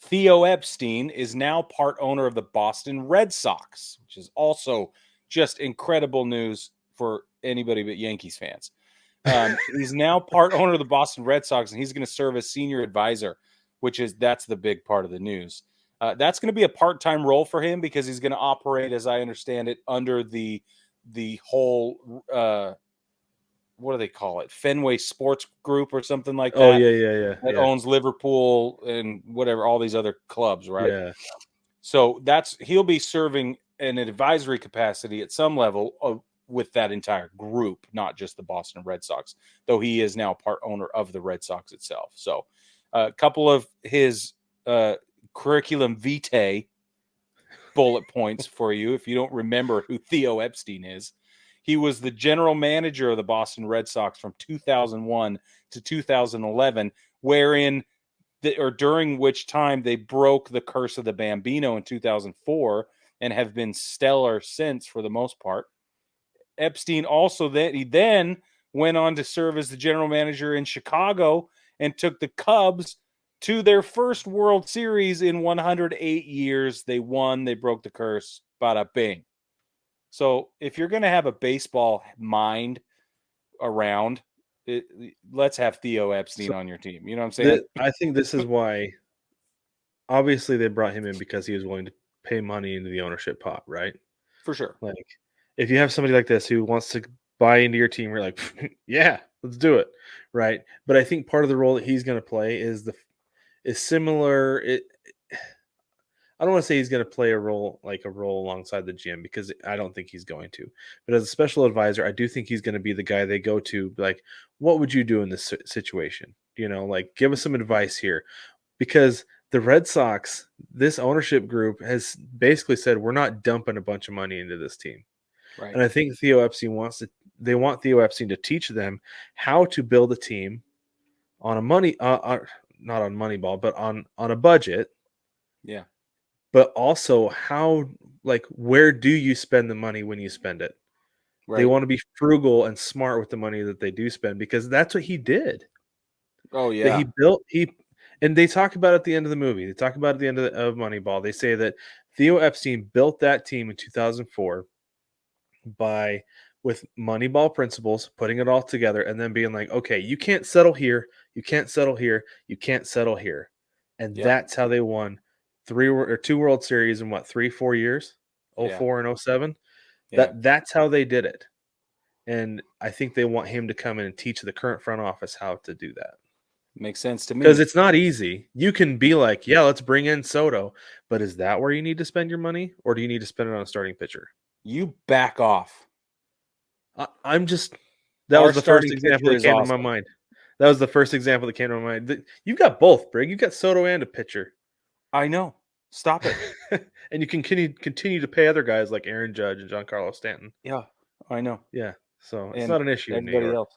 Theo Epstein is now part owner of the Boston Red Sox, which is also just incredible news for anybody but Yankees fans. He's now part owner of the Boston Red Sox, and he's going to serve as senior advisor, that's the big part of the news. That's going to be a part-time role for him because he's going to operate, as I understand it, under the whole what do they call it? Fenway Sports Group or something like that. Oh yeah. That owns Liverpool and whatever, all these other clubs, right? Yeah. So he'll be serving in an advisory capacity at some level with that entire group, not just the Boston Red Sox, though he is now part owner of the Red Sox itself. So a couple of his curriculum vitae bullet points for you if you don't remember who Theo Epstein is. He was the general manager of the Boston Red Sox from 2001 to 2011, during which time they broke the curse of the Bambino in 2004 and have been stellar since for the most part. Epstein then went on to serve as the general manager in Chicago and took the Cubs to their first World Series in 108 years. They won. They broke the curse. Bada bing. So if you're going to have a baseball mind around, let's have Theo Epstein on your team. You know what I'm saying? I think this is why, obviously, they brought him in because he was willing to pay money into the ownership pot, right? For sure. Like, if you have somebody like this who wants to buy into your team, you're like, yeah, let's do it, right? But I think part of the role that he's going to play is similar. I don't want to say he's going to play a role alongside the GM, because I don't think he's going to. But as a special advisor, I do think he's going to be the guy they go to, like, what would you do in this situation? Like, give us some advice here. Because the Red Sox, this ownership group has basically said, we're not dumping a bunch of money into this team. Right. And I think Theo Epstein want Theo Epstein to teach them how to build a team on a not on Moneyball, but on a budget. Yeah. But also where do you spend the money when you spend it? Right. They want to be frugal and smart with the money that they do spend, because that's what he did. Oh yeah. And they talk about it at the end of the movie. They talk about it at the end of Moneyball. They say that Theo Epstein built that team in 2004 with Moneyball principles, putting it all together, and then being like, okay, you can't settle here, you can't settle here, you can't settle here. And that's how they won 2 World Series in 3-4 years, 04 and 07. That's how they did it. And I think they want him to come in and teach the current front office how to do that. Makes sense to me. Because it's not easy. You can be like, yeah, let's bring in Soto, but is that where you need to spend your money, or do you need to spend it on a starting pitcher? You back off. That was the first example that came to my mind. That was the first example that came to my mind. You've got both, Brig. You've got Soto and a pitcher. I know. Stop it. And you can continue to pay other guys like Aaron Judge and Giancarlo Stanton. Yeah, I know. Yeah, so it's not an issue in New York. Else.